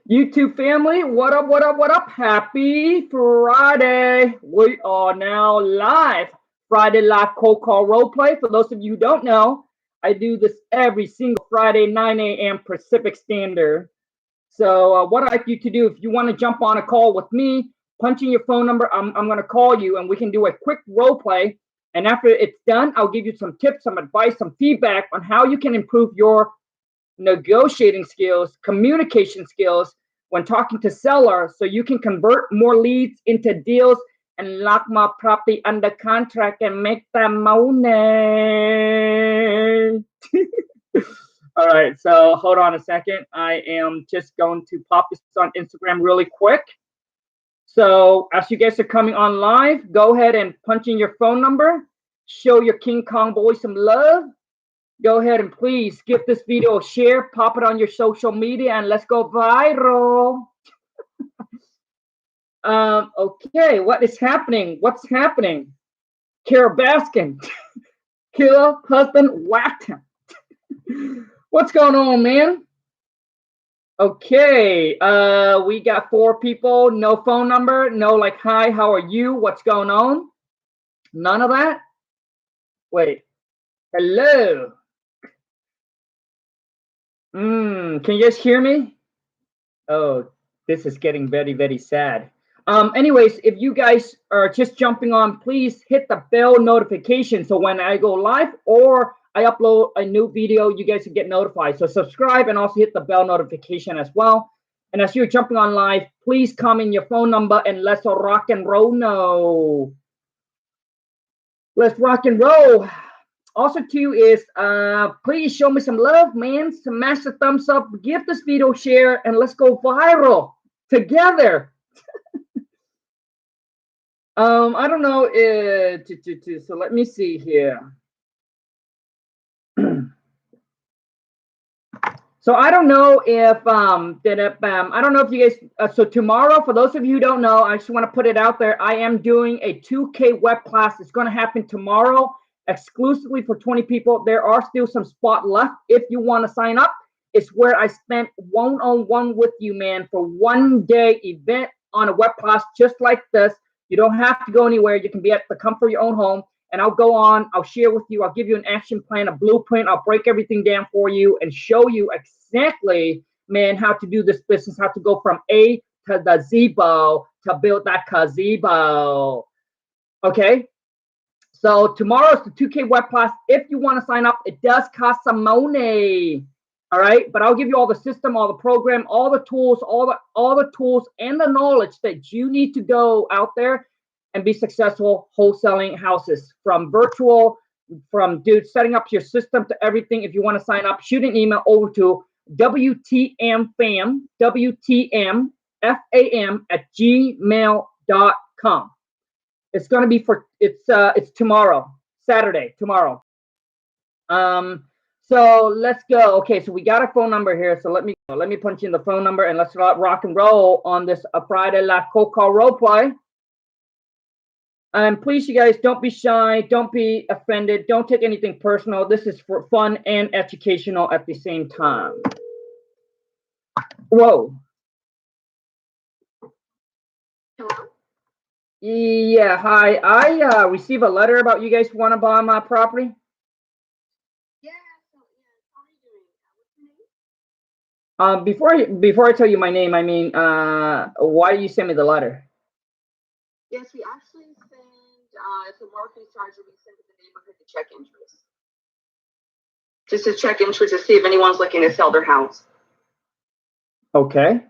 YouTube family, what up, what up, what up? Happy Friday. We are now live. Friday live cold call role play. For those of you who don't know, I do this every single Friday, 9 a.m. Pacific Standard. So what I'd like you to do, if you want to jump on a call with me, punch in your phone number. I'm going to call you and we can do a quick role play. And after it's done, I'll give you some tips, some advice, some feedback on how you can improve your negotiating skills, communication skills when talking to sellers so you can convert more leads into deals and lock more property under contract and make that money. All right, so hold on a second. I am just going to pop this on Instagram really quick. So as you guys are coming on live, go ahead and punch in your phone number. Show your King Kong boy some love. Go ahead and please give this video a share, pop it on your social media, and let's go viral. Okay, what is happening? What's happening? Carol Baskin, killer husband whacked him. What's going on, man? Okay, we got 4 people, no phone number, no like, hi, how are you? What's going on? None of that? Wait, hello. Can you guys hear me? Oh, this is getting very, very sad. Anyways, if you guys are just jumping on, please hit the bell notification so when I go live or I upload a new video, you guys can get notified. So subscribe and also hit the bell notification as well. And as you're jumping on live, please comment your phone number and let's rock and roll. No, let's rock and roll. Also too is please show me some love, man. Smash the thumbs up, give this video a share, and let's go viral together. I don't know so let me see here. So I don't know if I don't know if you guys so tomorrow, for those of you who don't know, I just want to put it out there, I am doing a 2K web class. It's going to happen tomorrow exclusively for 20 people. There are still some spot left if you want to sign up. It's where I spent one-on-one with you, man, for 1 day event on a web class just like this. You don't have to go anywhere. You can be at the comfort of your own home. And I'll go on, I'll share with you, I'll give you an action plan, a blueprint, I'll break everything down for you and show you exactly, man, how to do this business, how to go from A to the Z-bo to build that gazebo. Okay? So tomorrow's the 2K web class. If you want to sign up, it does cost some money. All right, but I'll give you all the system, all the program, all the tools, all the tools and the knowledge that you need to go out there and be successful wholesaling houses, from virtual, from setting up your system to everything. If you want to sign up, shoot an email over to WTMFAM, WTMFAM@gmail.com. It's going to be it's tomorrow, Saturday, tomorrow. So let's go. Okay, so we got a phone number here. So let me punch in the phone number and let's rock and roll on this Friday live cold call role play. And please, you guys, don't be shy. Don't be offended. Don't take anything personal. This is for fun and educational at the same time. Whoa. Hello? Yeah, hi. I received a letter about you guys want to buy my property. Yeah, how are you doing? What's your name? Before I tell you my name, I mean, why do you send me the letter? Yes, we actually send it's a marketing charge that we send to the neighborhood to check interest. Just to check interest to see if anyone's looking to sell their house. Okay.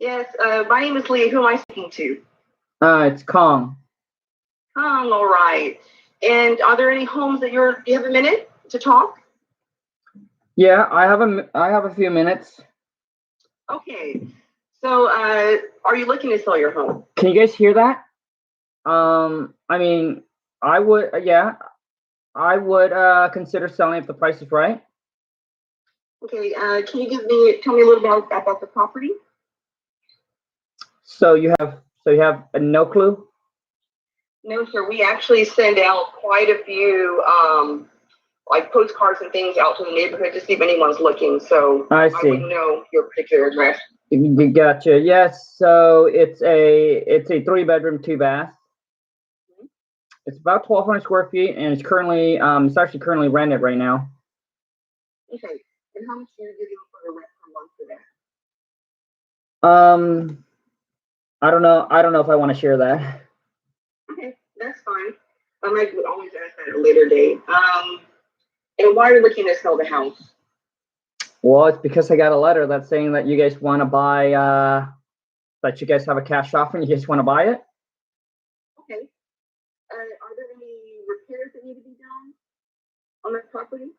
Yes, my name is Leah. Who am I speaking to? It's Kong. Kong, all right. And are there any homes that do you have a minute to talk? Yeah, I have a few minutes. Okay. So, are you looking to sell your home? Can you guys hear that? I mean, I would consider selling if the price is right. Okay, can you tell me a little bit about the property? So you have no clue? No, sir. We actually send out quite a few like postcards and things out to the neighborhood to see if anyone's looking. So I I see. wouldn't know your particular address. You gotcha. Yes. So it's a 3-bedroom, 2-bath. It's about 1,200 square feet, and it's currently it's actually currently rented right now. Okay. And how much are you giving for the rent per month for that? I don't know. I don't know if I want to share that. Okay, that's fine. I might would always ask that at a later date. And why are you looking to sell the house? Well, it's because I got a letter that's saying that you guys want to buy, that you guys have a cash offer and you guys want to buy it. Okay. Are there any repairs that need to be done on that property?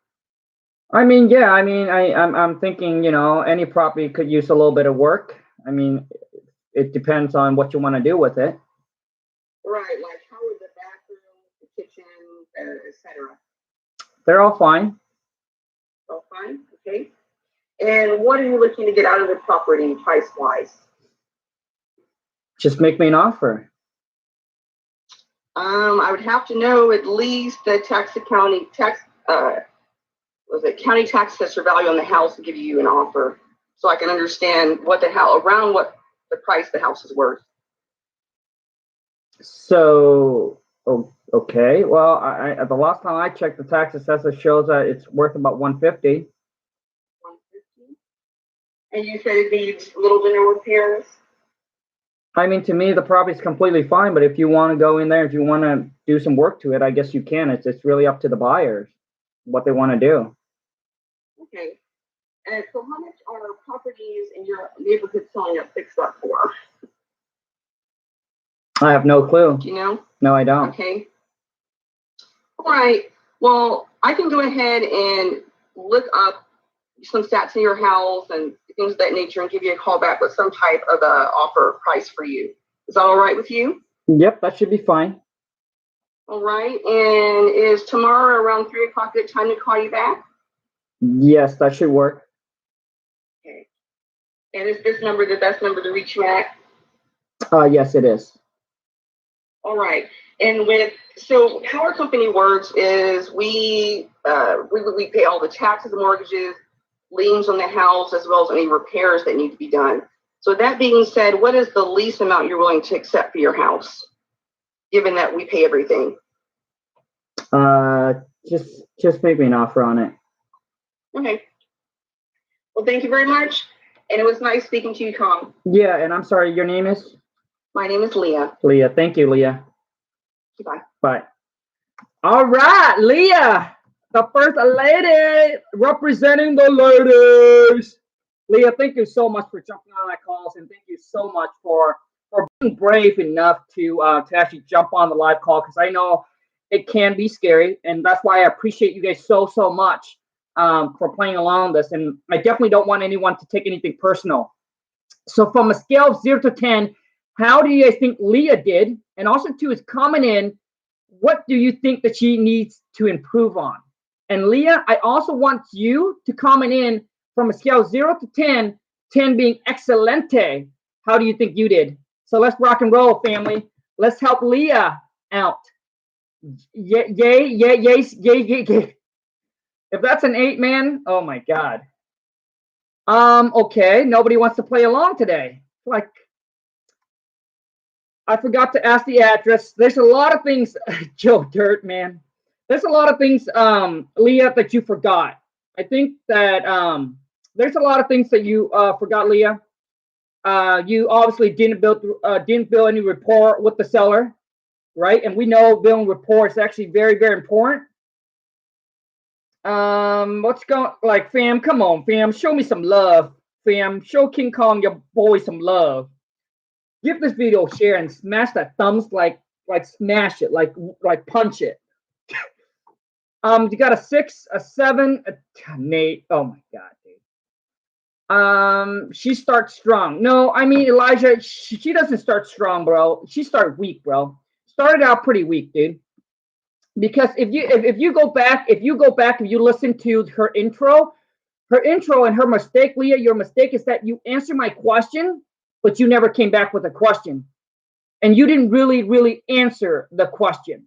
I mean, yeah. I mean, I'm thinking, any property could use a little bit of work. I mean, it depends on what you want to do with it. Right, like how are the bathrooms, the kitchen, etc. They're all fine. All fine, okay. And what are you looking to get out of the property price-wise? Just make me an offer. I would have to know at least the county tax assessor value on the house to give you an offer, so I can understand what the price the house is worth. So, okay. Well, I the last time I checked, the tax assessor shows that it's worth about 150. 150. And you said it needs little to no repairs. I mean, to me, the property's completely fine, but if you want to go in there, if you want to do some work to it, I guess you can. It's really up to the buyers, what they want to do. Okay. And so how much are properties in your neighborhood selling at fixed up for? I have no clue. Do you know? No, I don't. Okay. All right. Well, I can go ahead and look up some stats in your house and things of that nature and give you a call back with some type of offer price for you. Is that all right with you? Yep, that should be fine. All right. And is tomorrow around 3 o'clock a good time to call you back? Yes, that should work. Okay. And is this number the best number to reach you at? Yes, it is. All right. And so how our company works is we pay all the taxes, the mortgages, liens on the house, as well as any repairs that need to be done. So that being said, what is the least amount you're willing to accept for your house, given that we pay everything? Just make me an offer on it. Okay. Well, thank you very much. And it was nice speaking to you, Khang. Yeah, and I'm sorry, your name is? My name is Leah. Leah. Thank you, Leah. Goodbye. Bye. All right, Leah, the first lady representing the ladies. Leah, thank you so much for jumping on that calls, and thank you so much for being brave enough to actually jump on the live call, because I know it can be scary, and that's why I appreciate you guys so much for playing along with this. And I definitely don't want anyone to take anything personal. So from a scale of 0 to 10, how do you guys think Leah did? And also too, is comment in, what do you think that she needs to improve on? And Leah, I also want you to comment in from a scale of 0 to 10, 10 being excelente. How do you think you did? So let's rock and roll, family. Let's help Leah out. Yay. If that's an 8, man, oh my God. Okay, nobody wants to play along today. Like, I forgot to ask the address. There's a lot of things, Joe Dirt, man. There's a lot of things, Leah, that you forgot. I think that there's a lot of things that you forgot, Leah. You obviously didn't build any rapport with the seller, right? And we know building rapport is actually very important. What's going, like, fam? Come on, fam. Show me some love, fam. Show King Khang, your boy, some love. Give this video a share and smash that thumbs, like smash it, like punch it. You got a 6, a 7, Nate. Oh my God, dude. She starts strong. No, I mean, Elijah, she doesn't start strong, bro. She started weak, bro. Started out pretty weak, dude. Because if you go back, if you listen to her intro and her mistake, Leah, your mistake is that you answer my question, but you never came back with a question. And you didn't really answer the question,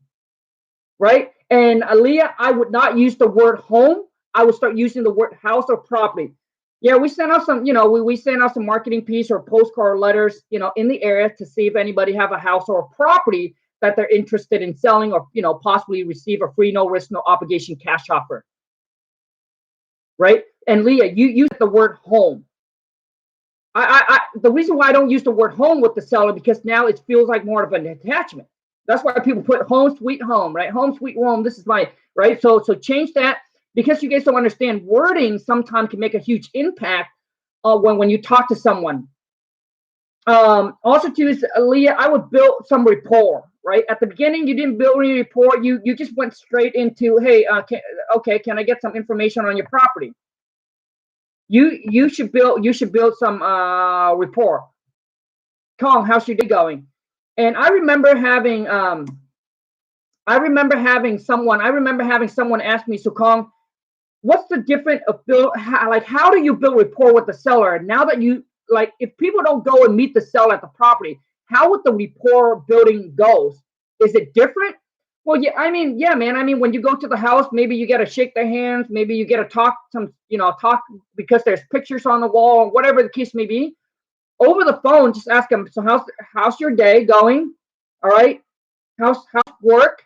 right? And Leah, I would not use the word home. I would start using the word house or property. Yeah, we sent out some, we sent out some marketing piece or postcard letters, in the area to see if anybody have a house or a property that they're interested in selling, or, possibly receive a free, no risk, no obligation cash offer. Right? And Leah, you use the word home. The reason why I don't use the word home with the seller, because now it feels like more of an attachment. That's why people put home sweet home, right? Home sweet home. This is my, right? So change that, because you guys don't understand, wording sometimes can make a huge impact when you talk to someone. Also too is, Leah, I would build some rapport, right? At the beginning, you didn't build any rapport. You just went straight into, hey, can I get some information on your property? You should build some rapport. Khang, how's your day going? And I remember having someone ask me, so Khang, what's the difference of how do you build rapport with the seller now that you, like, if people don't go and meet the seller at the property, how would the rapport building goes? Is it different? Well, yeah, man. I mean, when you go to the house, maybe you get to shake their hands, maybe you get to talk because there's pictures on the wall, whatever the case may be. Over the phone, just ask them, so how's your day going? All right. How's work?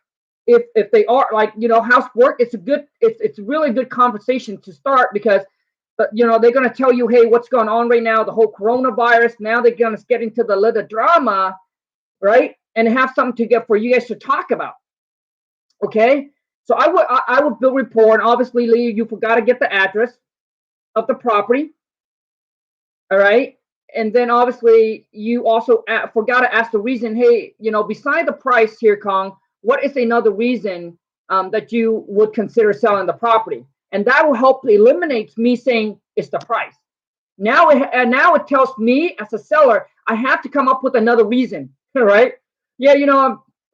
If they are, like, how's work, it's a really good conversation to start, because they're going to tell you, hey, what's going on right now, the whole coronavirus. Now they're going to get into the little drama, right? And have something for you guys to talk about. Okay, so I would build rapport, and obviously, Leah, you forgot to get the address of the property. All right, and then obviously you also forgot to ask the reason. Hey, beside the price here, Khang, what is another reason that you would consider selling the property? And that will help eliminate me saying it's the price. Now it tells me as a seller, I have to come up with another reason, right? Yeah,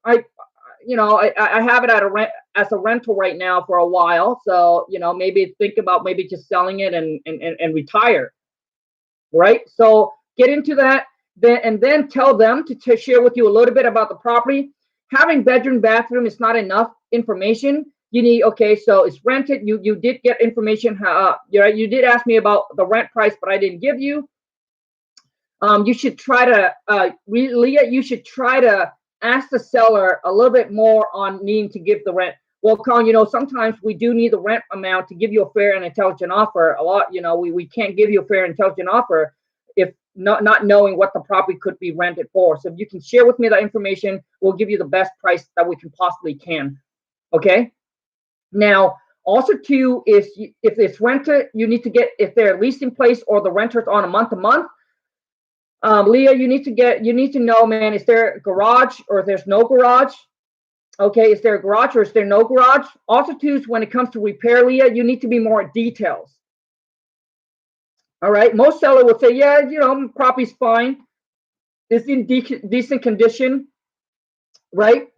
I have it as a rental right now for a while. So, maybe think about maybe just selling it and retire. Right. So get into that, then tell them to share with you a little bit about the property. Having bedroom, bathroom is not enough information. You need, okay, so it's rented. You did get information. You did ask me about the rent price, but I didn't give you. You should try to, Leah, you should try to ask the seller a little bit more on needing to give the rent. Well, Khang, sometimes we do need the rent amount to give you a fair and intelligent offer. A lot, we can't give you a fair and intelligent offer if not knowing what the property could be rented for. So if you can share with me that information, we'll give you the best price that we can possibly can. Okay. Now, also too, is if it's rented, you need to get, if they're leased in place or the renter's on a month-to-month. Leah, you need to know, man, is there a garage or if there's no garage? Okay, is there a garage or is there no garage? Also too, when it comes to repair, Leah, you need to be more details. All right, most seller will say, yeah, property's fine. It's in decent condition, right?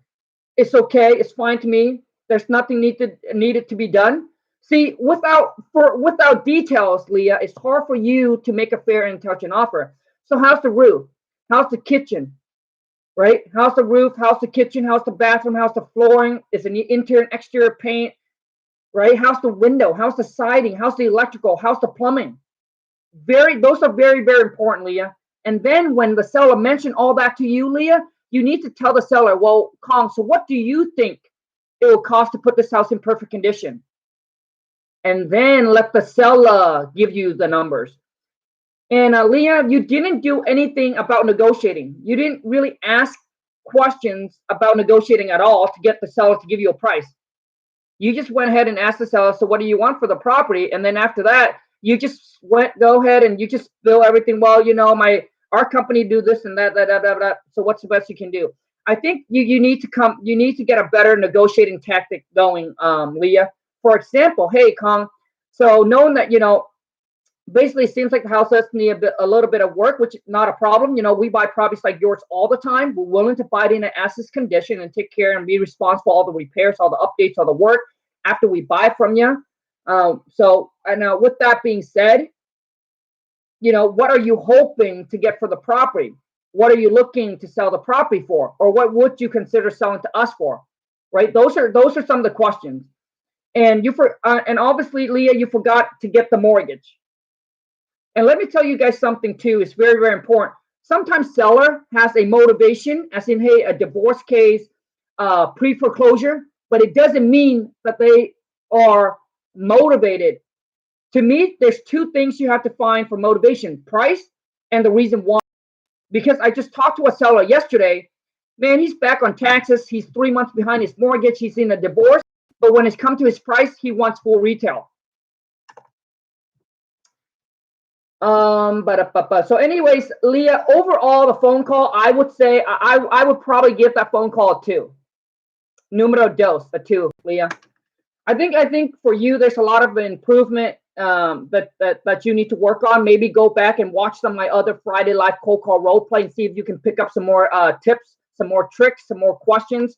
It's okay, it's fine to me. There's nothing needed to be done. See, without details, Leah, it's hard for you to make a fair and intelligent offer. So how's the roof? How's the kitchen? Right? How's the roof? How's the kitchen? How's the bathroom? How's the flooring? Is it interior and exterior paint? Right? How's the window? How's the siding? How's the electrical? How's the plumbing? Those are very, very important, Leah. And then when the seller mentioned all that to you, Leah, you need to tell the seller, well, Khang, so what do you think it will cost to put this house in perfect condition? And then let the seller give you the numbers. And Leah, you didn't do anything about negotiating. You didn't really ask questions about negotiating at all to get the seller to give you a price. You just went ahead and asked the seller, so what do you want for the property? And then after that, you just go ahead and you just bill everything. Well, our company do this and that. So what's the best you can do? I think you need to get a better negotiating tactic going, Leah. For example, hey, Khang, so knowing that, basically, it seems like the house does need a little bit of work, which is not a problem. We buy properties like yours all the time. We're willing to buy it in an as-is condition and take care and be responsible for all the repairs, all the updates, all the work after we buy from you. So now with that being said, what are you hoping to get for the property? What are you looking to sell the property for? Or what would you consider selling to us for? right? Those are some of the questions. And and obviously, Leah, you forgot to get the mortgage. And let me tell you guys something too. It's very, very important. Sometimes seller has a motivation, as in, hey, a divorce case, pre-foreclosure, but it doesn't mean that they are motivated. To me, there's two things you have to find for motivation: price and the reason why. Because I just talked to a seller yesterday. Man, he's back on taxes. He's 3 months behind his mortgage. He's in a divorce. But when it's come to his price, he wants full retail. So anyways, Leah, overall, the phone call, I would say I would probably give that phone call a 2. Numero dos, a 2, Leah. I think for you, there's a lot of improvement that you need to work on. Maybe go back and watch some of my other Friday Live cold call role play and see if you can pick up some more tips, some more tricks, some more questions.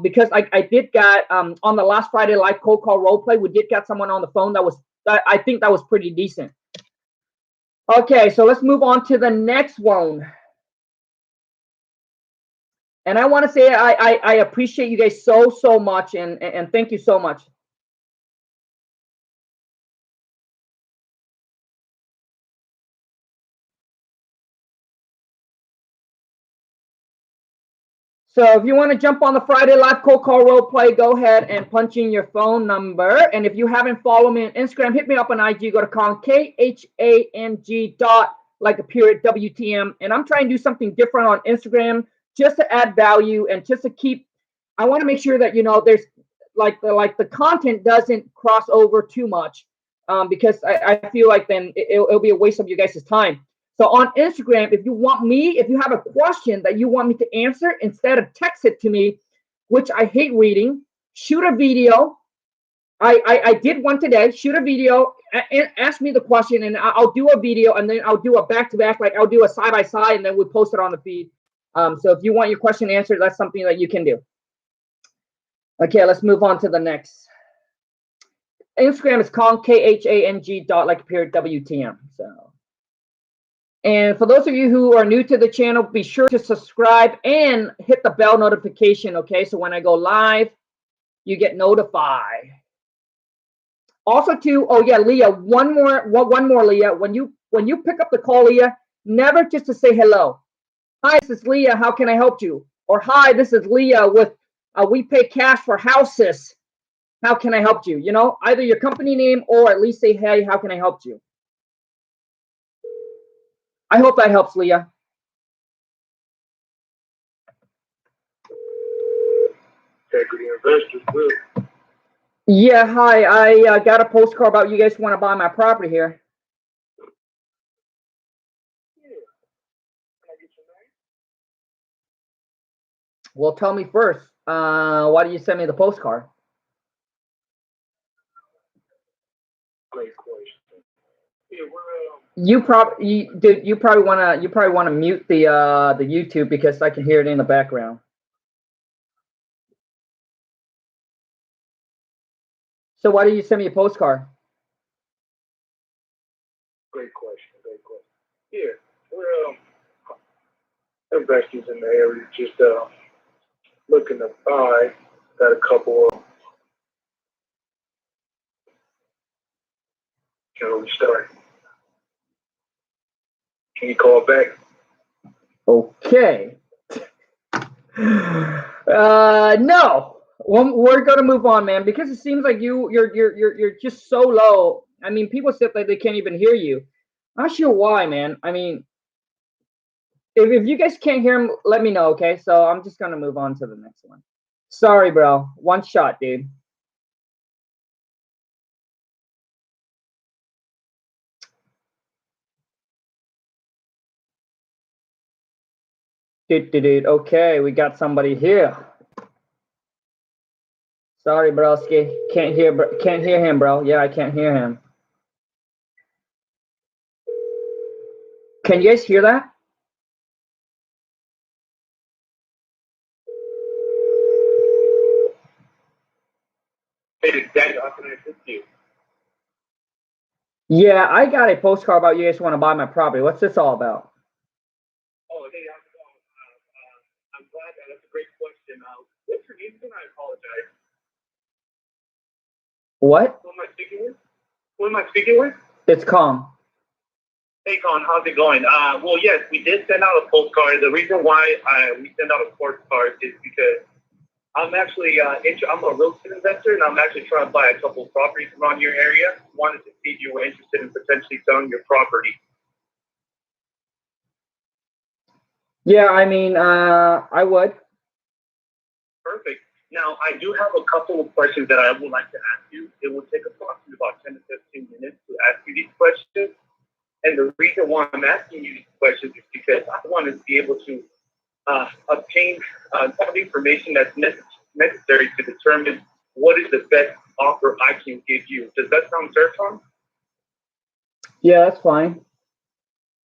Because I did get on the last Friday Live cold call role play, we did get someone on the phone I think that was pretty decent. Okay, so let's move on to the next one. And I want to say I appreciate you guys so much, and thank you so much. So if you want to jump on the Friday Live cold call role play, go ahead and punch in your phone number. And if you haven't followed me on Instagram, hit me up on IG. Go to Khang, Khang WTM. And I'm trying to do something different on Instagram just to add value and just to keep. I want to make sure that there's the content doesn't cross over too much, because I feel like then it'll be a waste of you guys' time. So on Instagram, if you have a question that you want me to answer, instead of text it to me, which I hate reading, shoot a video. I did one today. Shoot a video and ask me the question, and I'll do a video, and then I'll do a back-to-back, like I'll do a side-by-side, and then we post it on the feed. So if you want your question answered, that's something that you can do. Okay, let's move on to the next. Instagram is Khang, Khang WTM. So. And for those of you who are new to the channel, be sure to subscribe and hit the bell notification, okay? So when I go live, you get notified. Also too, oh yeah, Leah, one more, Leah. When you pick up the call, Leah, never just to say hello. Hi, this is Leah. How can I help you? Or hi, this is Leah with we pay cash for houses. How can I help you? Either your company name or at least say, hey, how can I help you? I hope that helps, Leah. Equity investors, good. Yeah, hi. I got a postcard about you guys want to buy my property here. Yeah. Can I get your name? Well, tell me first. Why do you send me the postcard? Great question. Yeah, You probably want to mute the YouTube because I can hear it in the background. So why do you send me a postcard? Great question. Yeah, we're investors in the area, just looking to buy. Got a couple of. We start. Can you call back? Okay. No. Well, we're gonna move on, man, because it seems like you're just so low. I mean, people said that they can't even hear you. Not sure why, man. I mean, if you guys can't hear him, let me know, okay? So I'm just gonna move on to the next one. Sorry, bro. One shot, dude. Dude. Okay, we got somebody here. Sorry, broski. Can't hear him, bro. Yeah, I can't hear him. Can you guys hear that? Hey, Daniel, how can I assist you? Yeah, I got a postcard about you guys want to buy my property. What's this all about? Oh, hey, how's it going? I'm glad that's a great question. What's your name again? I apologize. What? Who am I speaking with? Who am I speaking with? It's Kong. Hey, Con, how's it going? Well, yes, we did send out a postcard. The reason why we send out a postcard is because I'm actually I'm a real estate investor, and I'm actually trying to buy a couple of properties around your area. Wanted to see if you were interested in potentially selling your property. Yeah, I mean, I would. Perfect. Now, I do have a couple of questions that I would like to ask you. It will take approximately about 10 to 15 minutes to ask you these questions. And the reason why I'm asking you these questions is because I want to be able to obtain all the information that's necessary to determine what is the best offer I can give you. Does that sound fair, Tom? Yeah, that's fine.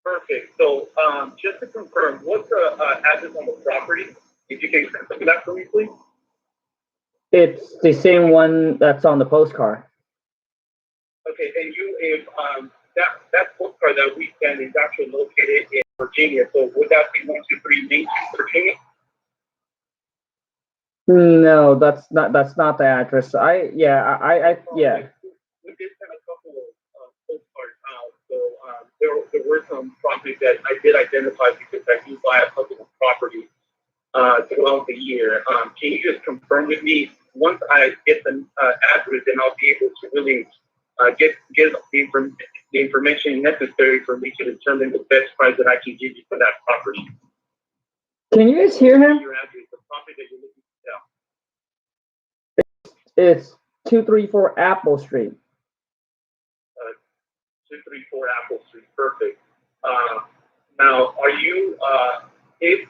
Perfect. So just to confirm, what's the address on the property? If you can confirm that for me, please. It's the same one that's on the postcard. Okay, and if that postcard that we send is actually located in Virginia, so would that be 123 Main Street, Virginia? No, that's not the address. Yeah. We did send a couple of postcards out, so there were some properties that I did identify because I do buy a couple of properties throughout the year. Can you just confirm with me once I get the address, then I'll be able to really get the information necessary for me to determine the best price that I can give you for that property. Can you guys hear him? Your address, the property that you're looking to sell. It's 234 Apple Street. 234 Apple Street. Perfect. Now, are you, if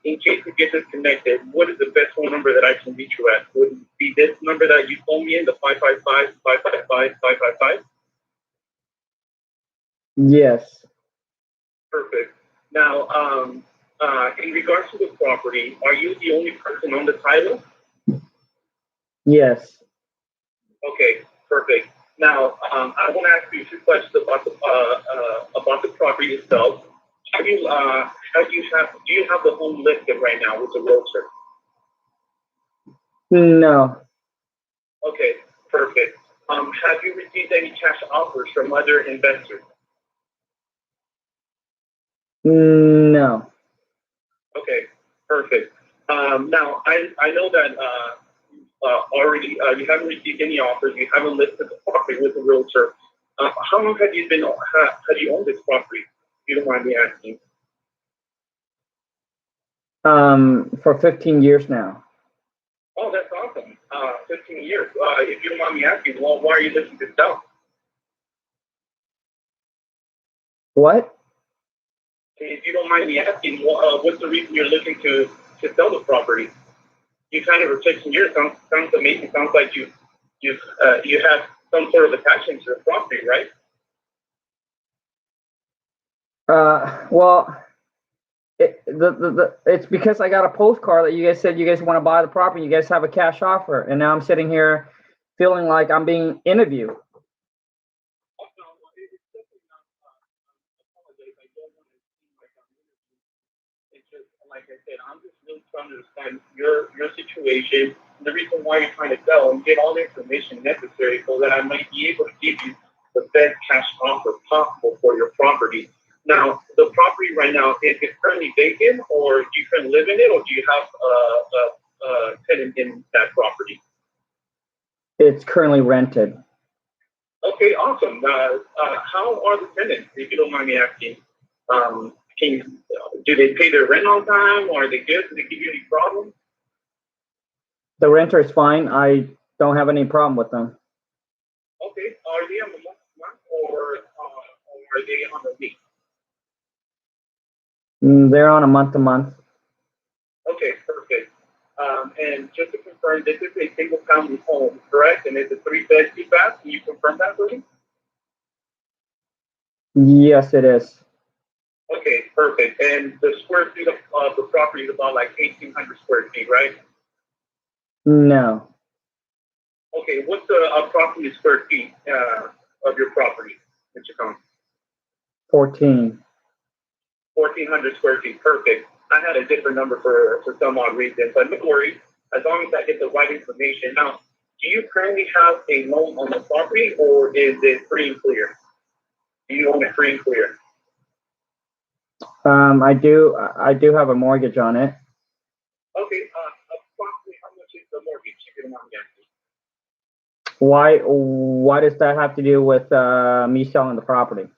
in case we get disconnected, what is the best phone number that I can reach you at? Would it be this number that you phone me in, the 555-555-555? Yes. Perfect. Now, in regards to the property, are you the only person on the title? Yes. Okay, perfect. Now, I want to ask you a few questions about the property itself. Do you have the home listed right now with the realtor? No. Okay, perfect. Have you received any cash offers from other investors? No. Okay, perfect. Now, I know that already you haven't received any offers. You haven't listed the property with the realtor. How long have you owned this property? If you don't mind me asking. For 15 years now. Oh, that's awesome. 15 years. If you don't mind me asking, well, why are you looking to sell? What? If you don't mind me asking, what's the reason you're looking to sell the property? You kind of are 15 years. Sounds amazing. Sounds like you have some sort of attachment to the property, right? Well, it's because I got a postcard that you guys said you guys want to buy the property. You guys have a cash offer, and now I'm sitting here feeling like I'm being interviewed. Like I said, I'm just really trying to understand your situation, the reason why you're trying to sell, and get all the information necessary so that I might be able to give you the best cash offer possible for your property. Now, the property right now, is it currently vacant, or do you currently live in it, or do you have a tenant in that property? It's currently rented. Okay, awesome. How are the tenants, if you don't mind me asking? Do they pay their rent on time, or are they good? Do they give you any problems? The renter is fine. I don't have any problem with them. Okay, are they on the month or are they on the week? They're on a month-to-month. Okay, perfect. And just to confirm, this is a single-family home, correct? And it's a 3-bed, 2-bath. Can you confirm that for me? Yes, it is. Okay, perfect. And the square feet of the property is about like 1,800 square feet, right? No. Okay, what's the approximate square feet of your property, Mr. Khan? 14. 1,400 square feet, perfect. I had a different number for some odd reason, but no worries, as long as I get the right information. Now, do you currently have a loan on the property, or is it free and clear? Do you own it free and clear? I do have a mortgage on it. Okay, approximately how much is the mortgage, if you don't mind me asking? Why does that have to do with me selling the property?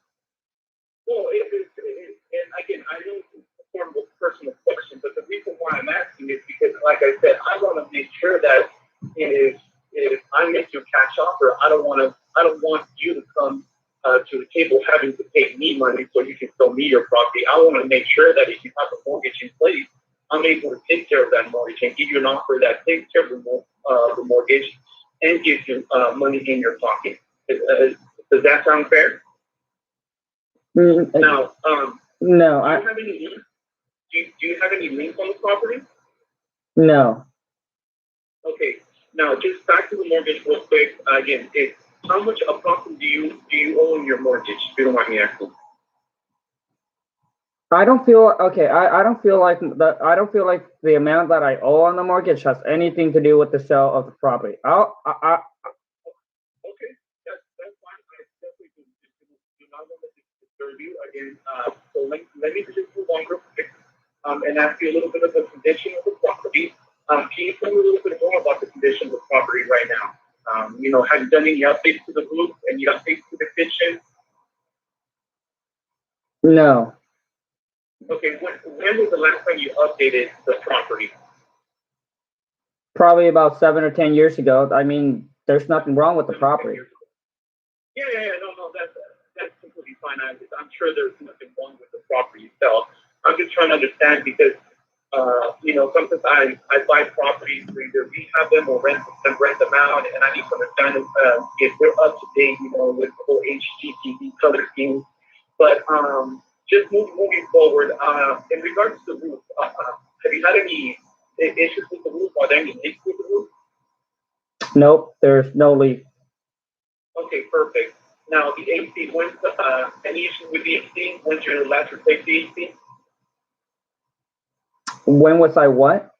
Well, and again, I know it's a sort of a personal question, but the reason why I'm asking is because, like I said, I want to make sure that if I make you a cash offer, I don't want you to come to the table having to pay me money so you can sell me your property. I want to make sure that if you have a mortgage in place, I'm able to take care of that mortgage and give you an offer that takes care of the mortgage and gives you money in your pocket. Does that sound fair? Now, no, do you have any liens? Do you have any liens on the property? No. Okay. Now, just back to the mortgage real quick. Again, how much approximately do you owe in your mortgage? If you don't mind me asking. I don't feel okay. I don't feel like that. I don't feel like the amount that I owe on the mortgage has anything to do with the sale of the property. Okay, that's fine. I definitely do not want to disturb you again. So let me just move on real quick and ask you a little bit of the condition of the property. Can you tell me a little bit more about the condition of the property right now? Have you done any updates to the roof, any updates to the kitchen? no. Okay, when was the last time you updated the property? Probably about 7 or 10 years ago. I mean, there's nothing wrong with the property. Yeah, no, that's completely fine. I'm sure there's nothing wrong with the property itself. I'm just trying to understand because, sometimes I buy properties to either rehab them or rent them out, and I need to understand if they're up to date, with the whole HGTV color scheme. But just moving forward, in regards to the roof, have you had any issues with the roof? Are there any leaks with the roof? Nope, there's no leak. Okay, perfect. Now, the AC, any issues with the AC? When's your last replace the AC? When was I what?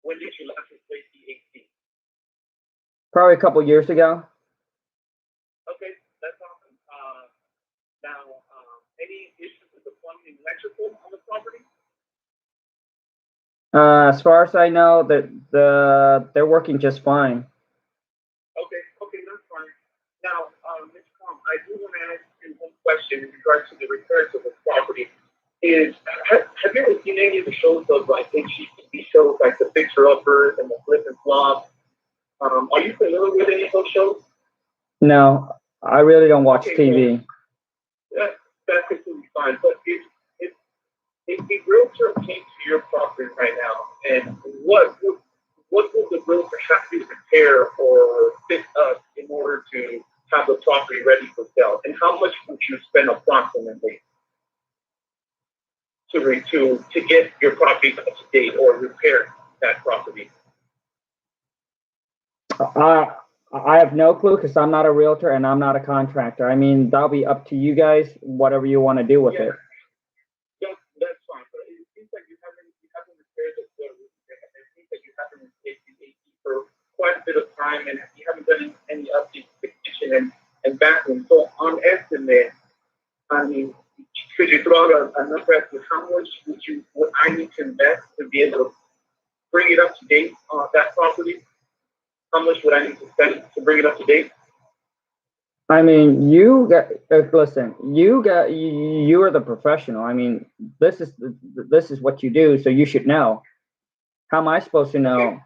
When did you last replace the AC? Probably a couple years ago. Okay, that's awesome. Now, any issues with the plumbing and electrical on the property? As far as I know, that they're working just fine. Okay, that's fine. Now, Ms. Kong, I do want to ask you one question in regards to the repairs of the property. Have you ever seen any of the shows of like HGTV shows, like the Fixer Uppers and the Flip and Flop? Are you familiar with any of those shows? No, I really don't watch TV. Well, that's completely fine. But if the realtor came to your property right now, and what would the realtor have to prepare or fix up in order to have the property ready for sale? And how much would you spend approximately to get your property up to date or repair that property? I have no clue because I'm not a realtor and I'm not a contractor. I mean, that'll be up to you guys, whatever you want to do with it. That's fine. But it seems like you haven't repaired the roof. It seems like you haven't replaced the AC for quite a bit of time, and you haven't done any updates to the kitchen and bathroom. So on estimate, I mean, could you throw out a number as to how much would I need to invest to be able to bring it up to date on that property? How much would I need to spend to bring it up to date? I mean, listen. You are the professional. I mean, this is what you do, so you should know. How am I supposed to know? Okay.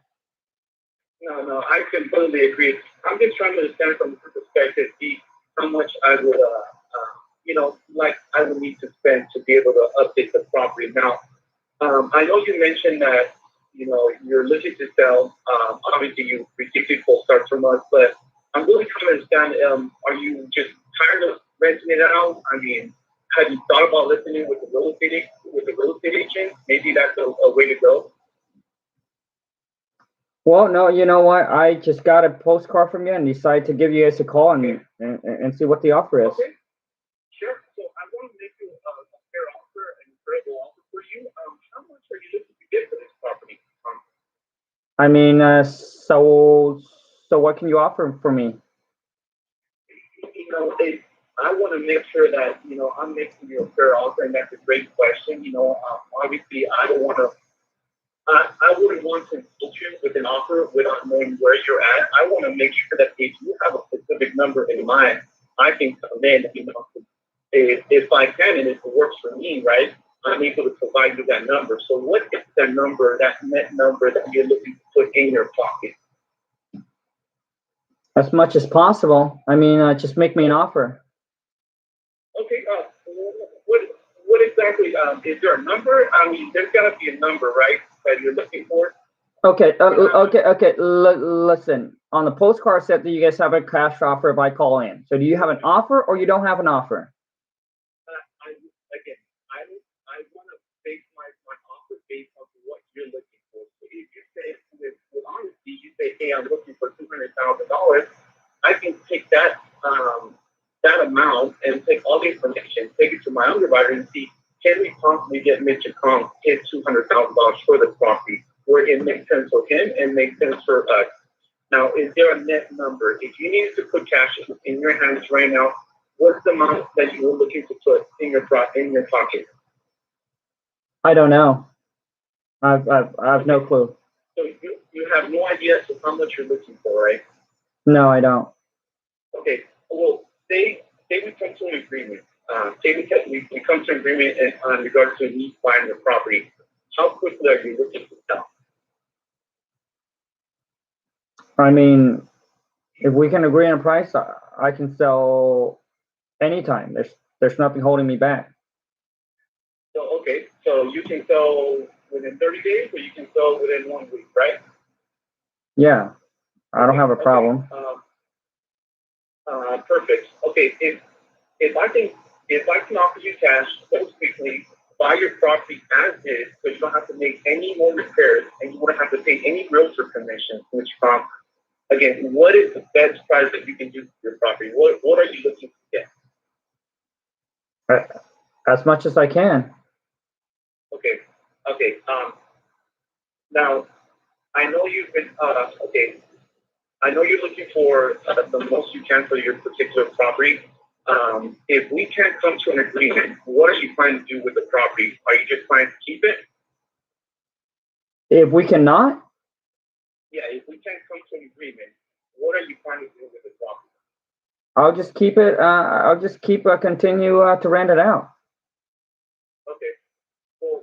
No, I completely agree. I'm just trying to understand from the perspective, see how much I would, I would need to spend to be able to update the property. Now, I know you mentioned that, you're looking to sell. Obviously, you received full start from us, but I'm really trying to understand, are you just tired of renting it out? I mean, have you thought about listening with the real estate agent? Maybe that's a way to go. Well, no, you know what? I just got a postcard from you and decided to give you guys a call and see what the offer is. Okay, sure. So I want to make you a fair offer and incredible offer for you. How much are you looking to get for this property? I mean, so So what can you offer for me? I want to make sure that, I'm making you a fair offer, and that's a great question. Obviously, I don't want to, I wouldn't want to put you with an offer without knowing where you're at. I want to make sure that if you have a specific number in mind, I can come in, if I can, and if it works for me, right, I'm able to provide you that number. So what is the number, that net number that you're looking to put in your pocket? As much as possible. I mean, just make me an offer. Okay. What exactly? Is there a number? I mean, there's got to be a number, right, that you're looking for. Okay. Okay. Listen. On the postcard set, do you guys have a cash offer if I call in? So do you have an offer or you don't have an offer? I want to base my offer based on what you're looking for. So if you say, with honesty, you say, hey, I'm looking for $200,000, I can take that amount and take all the information, take it to my underwriter and see, can we possibly get Mr. Kong hit $200,000 for the property where it makes sense for him and makes sense for us. Now, is there a net number? If you needed to put cash in your hands right now, what's the amount that you were looking to put in your pocket? I don't know. I have no clue. So you have no idea as to how much you're looking for, right? No, I don't. Okay. Well, say we come to an agreement. Say we come to an agreement in regards to me buying the property. How quickly are you looking to sell? I mean, if we can agree on a price, I can sell anytime. There's nothing holding me back. So, okay. So you can sell within 30 days or you can sell within 1 week, right? Yeah. I don't have a problem. Perfect. Okay. If I can offer you cash so quickly, buy your property as is, so you don't have to make any more repairs and you won't have to pay any realtor commission, which again, what is the best price that you can do for your property? What are you looking to get? As much as I can. Okay. Now, I know you've been I know you're looking for the most you can for your particular property. If we can't come to an agreement, what are you planning to do with the property? Are you just planning to keep it? If we cannot? Yeah, if we can't come to an agreement, what are you planning to do with the property? I'll just keep it. I'll just continue to rent it out. Okay. Well,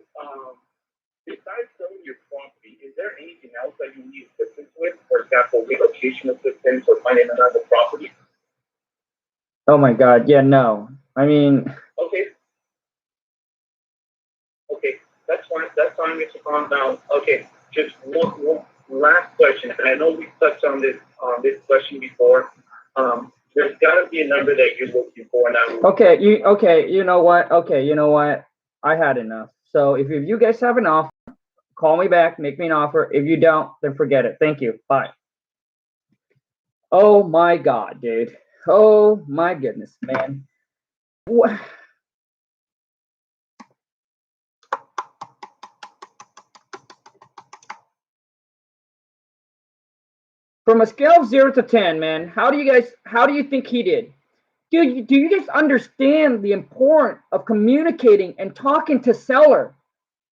besides selling your property, is there anything else that you need assistance with? For example, relocation assistance or finding another property? Oh my God. Yeah, no. I mean. Okay. That's fine, Mr. Kong. Now, okay, just one last question. And I know we touched on this question before. There's got to be a number that you're looking for now. Okay. You know what? Okay. You know what? I had enough. So if you guys have an offer, call me back, make me an offer. If you don't, then forget it. Thank you. Bye. Oh my God, dude. Oh my goodness, man. What? From a scale of 0 to 10, man, how do you think he did? Dude, do you guys understand the importance of communicating and talking to seller?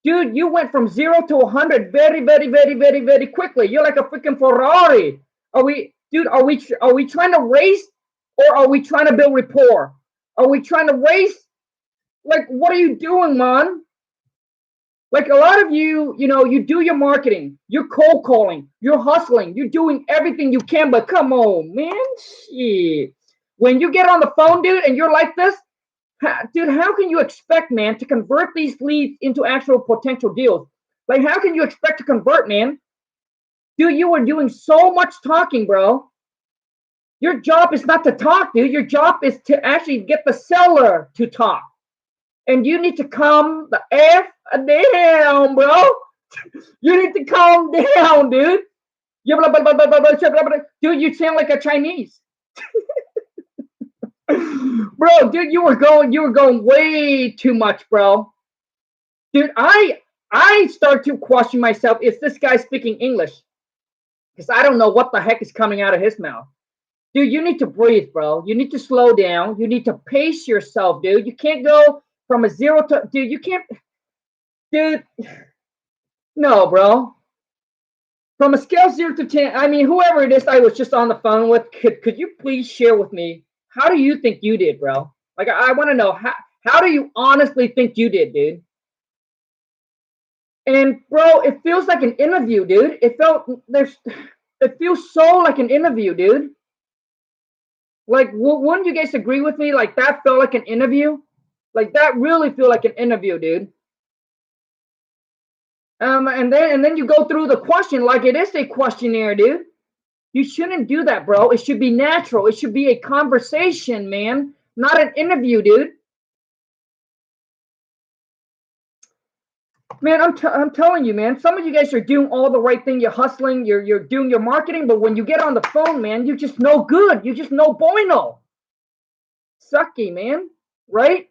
Dude, you went from 0 to 100 very, very, very, very, very quickly. You're like a freaking Ferrari. Are we trying to race or are we trying to build rapport? Are we trying to race? Like, what are you doing, man? Like a lot of you, you do your marketing, you're cold calling, you're hustling, you're doing everything you can, but come on, man, shit. When you get on the phone, dude, and you're like this, dude, how can you expect, man, to convert these leads into actual potential deals? Like, how can you expect to convert, man? Dude, you are doing so much talking, bro. Your job is not to talk, dude. Your job is to actually get the seller to talk. And you need to calm the F down, bro. You need to calm down, dude. Dude, you sound like a Chinese. Bro, dude, you were going way too much, bro. Dude, I start to question myself, is this guy speaking English? because I don't know what the heck is coming out of his mouth. Dude, you need to breathe, bro. You need to slow down. You need to pace yourself, dude. You can't go from a 0 to, dude, you can't, dude, no, bro. From a scale 0 to 10, I mean, whoever it is I was just on the phone with, could you please share with me, how do you think you did, bro? Like, I want to know, how do you honestly think you did, dude? And, bro, it feels like an interview, dude. It feels so like an interview, dude. Like, wouldn't you guys agree with me? Like, that felt like an interview. Like, that really feel like an interview, dude. And then you go through the question like it is a questionnaire, dude. You shouldn't do that, bro. It should be natural. It should be a conversation, man, not an interview, dude. Man, I'm telling you, man. Some of you guys are doing all the right thing. You're hustling. You're doing your marketing, but when you get on the phone, man, you're just no good. You're just no bueno. Sucky, man. Right?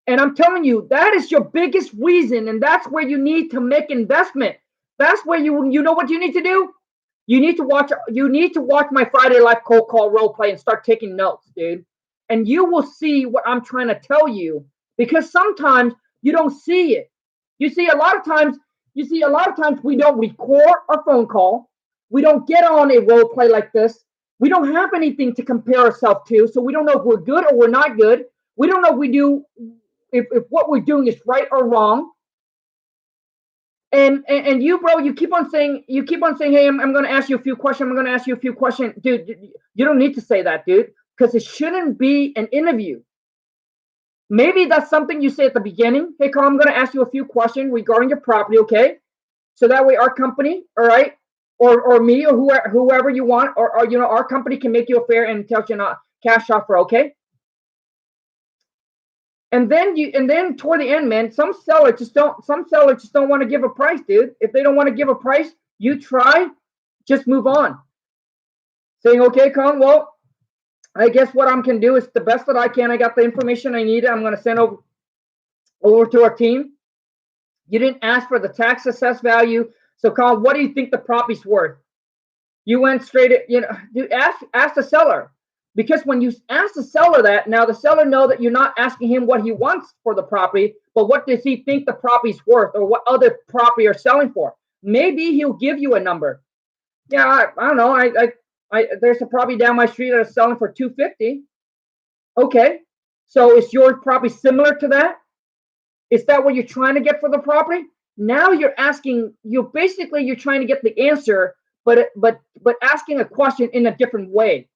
And I'm telling you, that is your biggest reason, and that's where you need to make investment. That's where you know what you need to do? You need to watch my Friday Live cold call role play and start taking notes, dude. And you will see what I'm trying to tell you, because sometimes you don't see it. You see a lot of times we don't record a phone call. We don't get on a role play like this. We don't have anything to compare ourselves to, so we don't know if we're good or we're not good. We don't know if what we're doing is right or wrong. And you, bro, you keep on saying, hey, I'm going to ask you a few questions. Dude, you don't need to say that, dude, because it shouldn't be an interview. Maybe that's something you say at the beginning. Hey, Carl, I'm going to ask you a few questions regarding your property, okay? So that way our company, all right, or me or whoever you want, or you know, our company can make you a fair and tell you not cash offer, okay? And then toward the end, man, some sellers just don't want to give a price, dude. If they don't want to give a price, you try, just move on. Saying, okay, Kong, well, I guess what I can do is the best that I can. I got the information I need. I'm going to send over to our team. You didn't ask for the tax assessed value. So, Kong, what do you think the property's worth? You went straight at, you know, dude, ask the seller. Because when you ask the seller that, now the seller know that you're not asking him what he wants for the property, but what does he think the property's worth, or what other property are selling for? Maybe he'll give you a number. Yeah, I don't know. There's a property down my street that is selling for $250. Okay, so is your property similar to that? Is that what you're trying to get for the property? Now you're asking. You're trying to get the answer, but asking a question in a different way.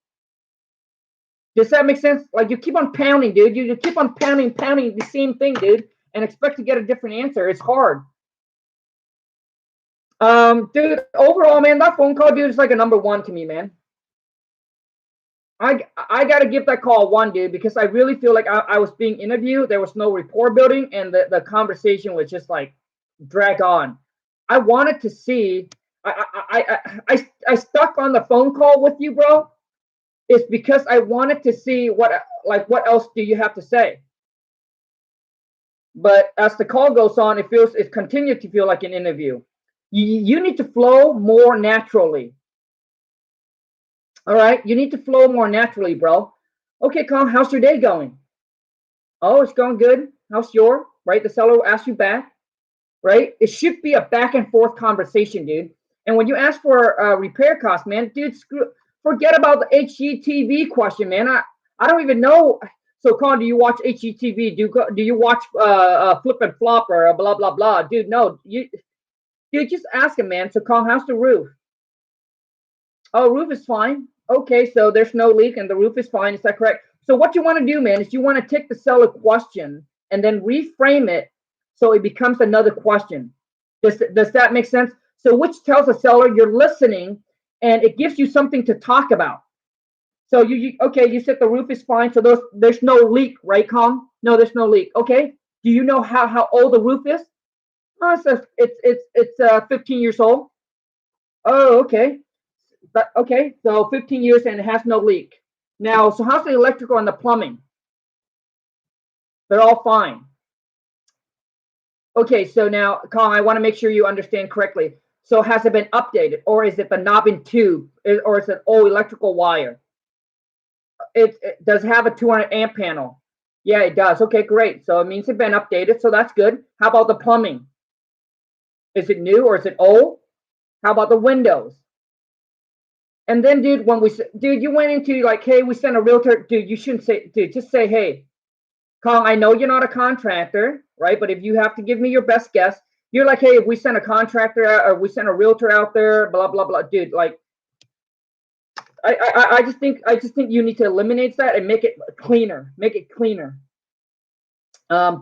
Does that make sense? Like, you keep on pounding, dude. You keep on pounding the same thing, dude, and expect to get a different answer. It's hard. Dude, overall, man, that phone call, dude, is like a number 1 to me, man. I got to give that call 1, dude, because I really feel like I was being interviewed. There was no rapport building, and the conversation was just like drag on. I wanted to see. I stuck on the phone call with you, bro. It's because I wanted to see what else do you have to say. But as the call goes on, it continued to feel like an interview. You need to flow more naturally. All right, you need to flow more naturally, bro. Okay, Kong, how's your day going? Oh, it's going good. How's your? Right, the seller will ask you back. Right, it should be a back and forth conversation, dude. And when you ask for repair costs, man, dude, forget about the HGTV question, man. I don't even know. So, Con, do you watch HGTV? Do you watch Flip and Flop or blah blah blah? Dude, no. Dude, just ask him, man. So, Con, how's the roof? Oh, roof is fine. Okay, so there's no leak and the roof is fine. Is that correct? So, what you want to do, man, is you want to take the seller question and then reframe it so it becomes another question. Does that make sense? So, which tells the seller you're listening, and it gives you something to talk about. So you said the roof is fine. So there's no leak, right, Kong? No, there's no leak. Okay. Do you know how old the roof is? Oh, it's 15 years old. Oh, okay. Okay, so 15 years and it has no leak. Now, so how's the electrical and the plumbing? They're all fine. Okay, so now, Kong, I want to make sure you understand correctly. So has it been updated, or is it the knob and tube, or is it old electrical wire? It does have a 200 amp panel. Yeah, it does. Okay, great. So it means it's been updated. So that's good. How about the plumbing? Is it new or is it old? How about the windows? And then, dude, you went into like, hey, we sent a realtor. Dude, you shouldn't say, dude, just say, hey, Khang, I know you're not a contractor, right? But if you have to give me your best guess, you're like, hey, if we send a contractor or we send a realtor out there, blah, blah, blah. Dude, like, I just think you need to eliminate that and make it cleaner. Make it cleaner. So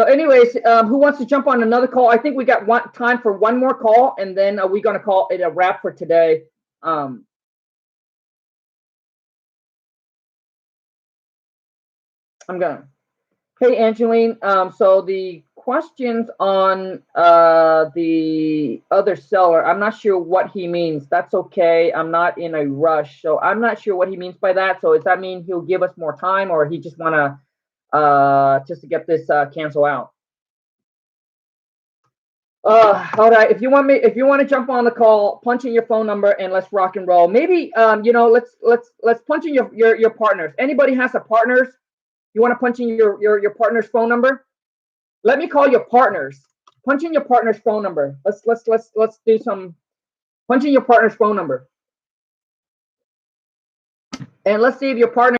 anyways, who wants to jump on another call? I think we got time for one more call, and then we're going to call it a wrap for today. I'm gonna. Hey, Angeline. So the questions on the other seller, I'm not sure what he means. That's okay. I'm not in a rush, so I'm not sure what he means by that. So does that mean he'll give us more time, or he just want to just to get this cancel out? All right. If you want to jump on the call, punch in your phone number and let's rock and roll. Maybe let's punch in your partners. Anybody has a partners? You want to punch in your partner's phone number? Let me call your partners. Punch in your partner's phone number. Let's do some. Punch in your partner's phone number, and let's see if your partner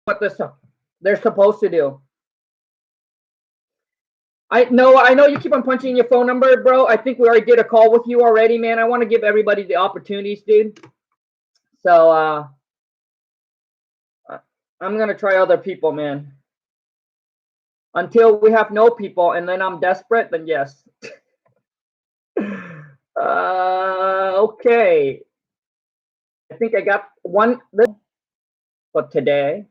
what they're supposed to do. I know you keep on punching in your phone number, bro. I think we already did a call with you already, man. I want to give everybody the opportunities, dude. So I'm gonna try other people, man. Until we have no people, and then I'm desperate, then yes. Okay. I think I got one for today.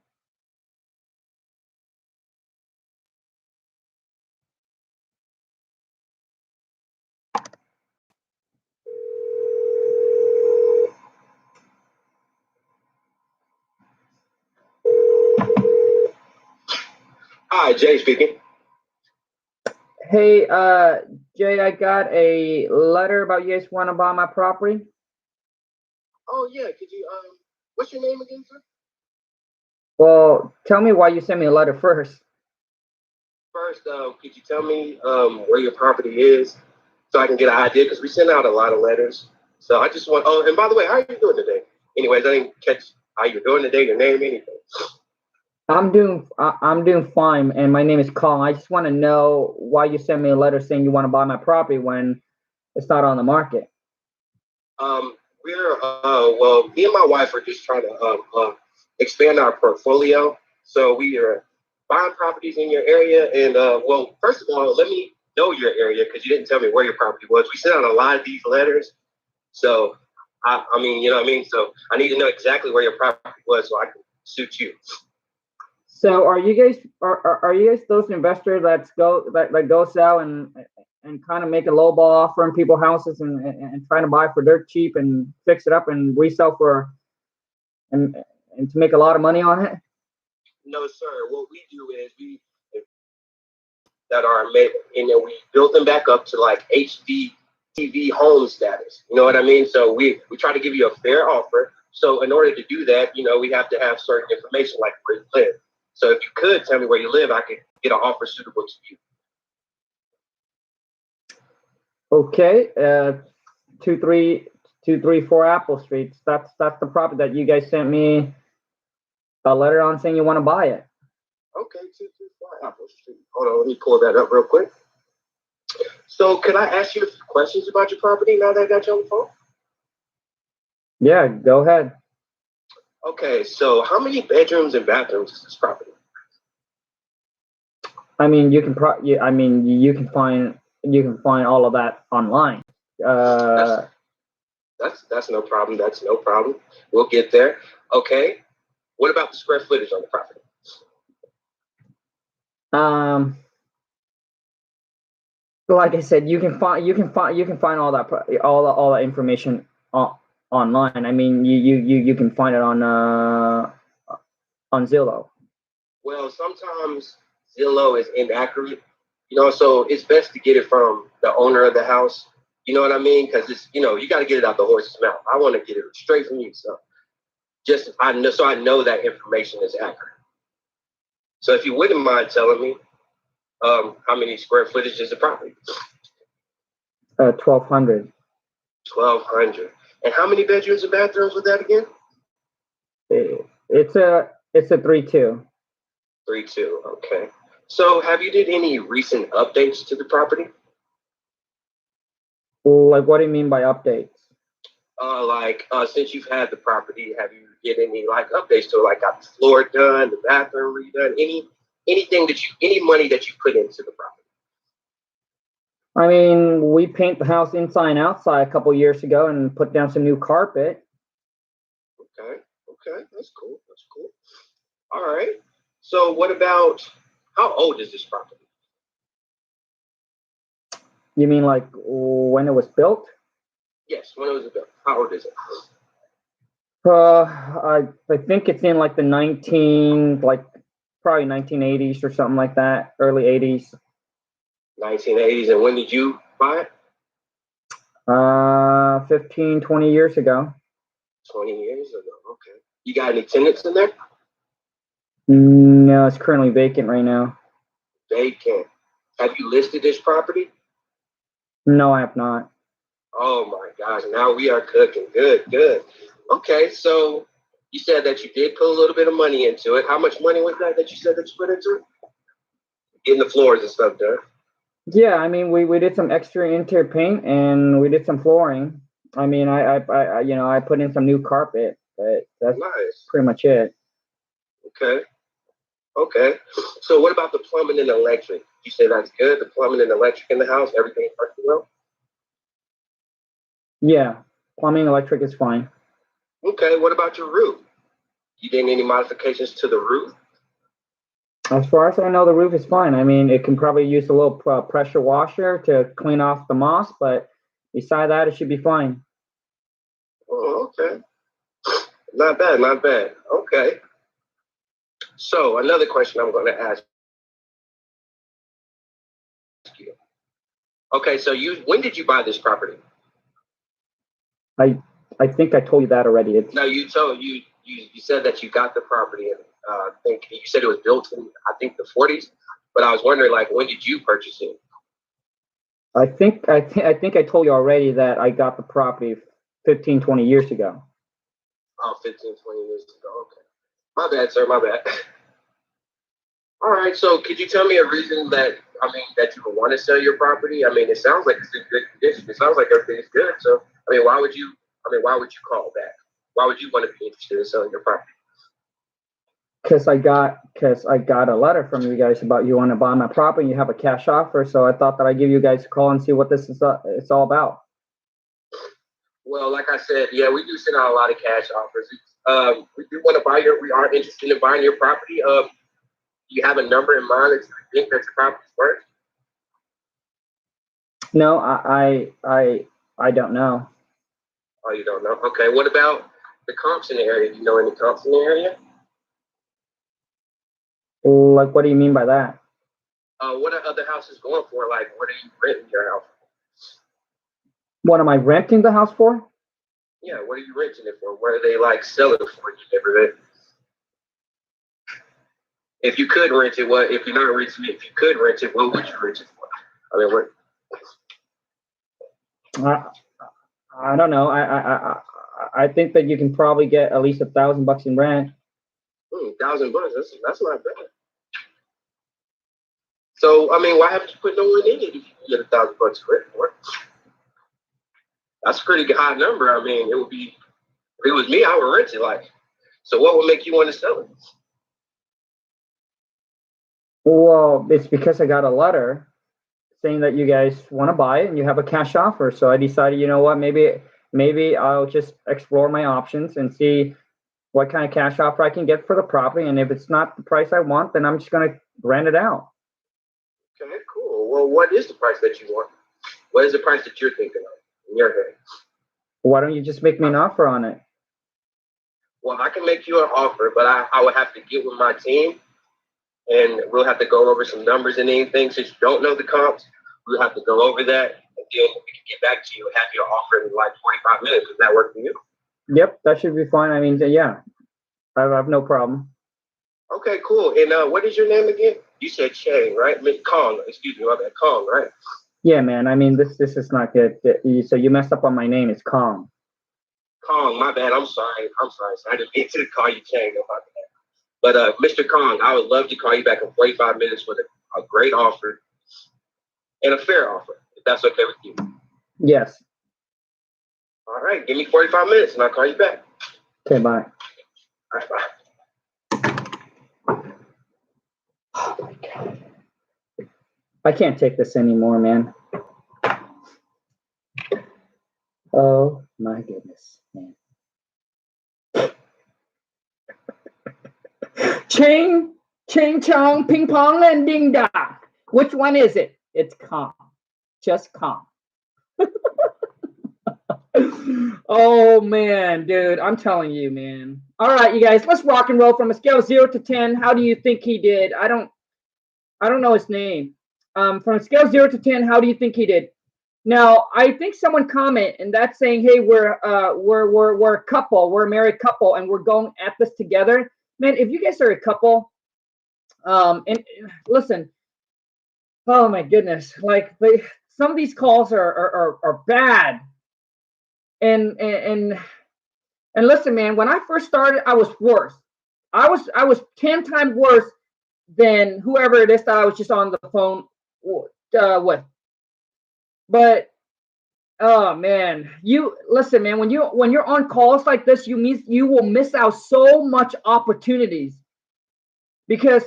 Hi, Jay speaking. Hey, Jay, I got a letter about you guys want to buy my property. Oh yeah, could you what's your name again, sir? Well, tell me why you sent me a letter first. First, could you tell me where your property is so I can get an idea? Because we send out a lot of letters. So I just want. Oh, and by the way, how are you doing today? Anyways, I didn't catch how you're doing today, your name, anything. I'm doing fine, and my name is Khang. I just want to know why you sent me a letter saying you want to buy my property when it's not on the market. Well, me and my wife are just trying to expand our portfolio. So we are buying properties in your area, and well, first of all, let me know your area because you didn't tell me where your property was. We sent out a lot of these letters, so I mean, you know what I mean. So I need to know exactly where your property was so I can suit you. So are you guys those investors that go sell and kind of make a low ball offer on people houses and trying to buy for dirt cheap and fix it up and resell for and to make a lot of money on it? No, sir. What we do is we that are made, and then we build them back up to like HD TV home status. You know what I mean? So we try to give you a fair offer. So in order to do that, you know, we have to have certain information like where you live. So if you could tell me where you live, I could get an offer suitable to you. Okay, 234 Apple Street. That's the property that you guys sent me a letter on saying you want to buy it. Okay, 234 Apple Street. Hold on, let me pull that up real quick. So can I ask you a few questions about your property now that I got you on the phone? Yeah, go ahead. Okay, so how many bedrooms and bathrooms is this property? I mean, you can find all of that online. That's no problem. That's no problem. We'll get there. Okay. What about the square footage on the property? Like I said, you can find all that information online. I mean, you can find it on Zillow. Well, sometimes Zillow is inaccurate. So it's best to get it from the owner of the house. You know what I mean? Because it's, you got to get it out the horse's mouth. I want to get it straight from you. So I know that information is accurate. So if you wouldn't mind telling me, how many square footage is the property? 1,200. 1,200. And how many bedrooms and bathrooms was that again? It's a 3-2. 3-2. Okay. So have you did any recent updates to the property? Like, what do you mean by updates? Since you've had the property, have you did any updates to it? Like got the floor done, the bathroom redone, any money that you put into the property? I mean, we paint the house inside and outside a couple years ago and put down some new carpet. Okay, that's cool. All right. So what about, how old is this property? You mean like when it was built? Yes, when it was built. How old is it? I think it's in like probably 1980s or something like that, early 80s. 1980s. And when did you buy it? 15, 20 years ago. 20 years ago. Okay. You got any tenants in there? No, it's currently vacant right now. Vacant. Have you listed this property? No, I have not. Oh my gosh, now we are cooking. Good. Okay, so you said that you did put a little bit of money into it. How much money was that you said that you put into it? Getting the floors and stuff done. Yeah, I mean, we did some extra interior paint and we did some flooring. I mean, I put in some new carpet, but that's nice. Pretty much it. Okay. So what about the plumbing and electric? You say that's good? The plumbing and electric in the house, everything working well? Yeah, plumbing, electric is fine. Okay, what about your roof? You did any modifications to the roof? As far as I know, the roof is fine. I mean, it can probably use a little pressure washer to clean off the moss, but beside that, it should be fine. Oh, okay. Not bad. Okay. So another question I'm going to ask you. Okay, so when did you buy this property? I think I told you that already. No, you said that you got the property, and I think you said it was built in the 40s. But I was wondering, when did you purchase it? I think I told you already that I got the property 15, 20 years ago. Oh, 15, 20 years ago. Okay. My bad, sir. My bad. All right. So could you tell me a reason that you would want to sell your property? I mean, it sounds like it's in good condition. It sounds like everything's good. So, why would you call back? Why would you want to be interested in selling your property? Because I got a letter from you guys about you want to buy my property and you have a cash offer. So I thought that I'd give you guys a call and see what this is it's all about. Well, like I said, yeah, we do send out a lot of cash offers. We do want to we are interested in buying your property. Do you have a number in mind that you think that your property's worth? No, I don't know. Oh, you don't know? Okay. What about the comps in the area? Do you know any comps in the area? Like, what do you mean by that? What are other houses going for? Like, what are you renting your house for? What am I renting the house for? Yeah, what are you renting it for? What are they selling it for in your neighborhood? If you could rent it, if you're not renting it, if you could rent it, what would you rent it for? I don't know. I think that you can probably get at least $1,000 in rent. $1,000. That's not bad. So why haven't you put no one in it if you can get $1,000 rent for it? That's a pretty high number. It would be. If it was me, I would rent it. So what would make you want to sell it? Well, it's because I got a letter saying that you guys want to buy it and you have a cash offer. So I decided, you know what, maybe I'll just explore my options and see what kind of cash offer I can get for the property. And if it's not the price I want, then I'm just going to rent it out. Okay, cool. Well, what is the price that you want? What is the price that you're thinking of in your head? Why don't you just make me an offer on it? Well, I can make you an offer, but I would have to get with my team and we'll have to go over some numbers and anything. Since you don't know the comps, we'll have to go over that, and then we can get back to you and have your offer in like 45 minutes. Does that work for you? Yep, that should be fine. I mean, yeah, I have no problem. Okay, cool. And what is your name again? You said Chang, right? I mean, Kong. Excuse me, my bad. Kong, right? Yeah, man. I mean, this is not good. So you messed up on my name. It's Kong. Kong, my bad. I'm sorry. So I didn't mean to call you Chang about that. But Mr. Kong, I would love to call you back in 45 minutes with a great offer and a fair offer, if that's okay with you. Yes. All right, give me 45 minutes and I'll call you back. Okay, bye. All right, bye. Oh my God. I can't take this anymore, man. Oh my goodness, man. Ching, ching chong, ping pong, and ding dong. Which one is it? It's Kong. Just Kong. Oh man, dude, I'm telling you, man. All right, you guys, let's rock and roll from a scale of 0 to 10. How do you think he did? I don't know his name. From a scale of 0 to 10, how do you think he did? Now, I think someone comment and that's saying, hey, we're a couple, we're a married couple, and we're going at this together. Man, if you guys are a couple, and listen, oh my goodness, like some of these calls are bad. And listen, man, when I first started, I was worse. I was 10 times worse than whoever it is that I was just on the phone with. But oh man, you listen, man. When you're on calls like this, you will miss out so much opportunities because,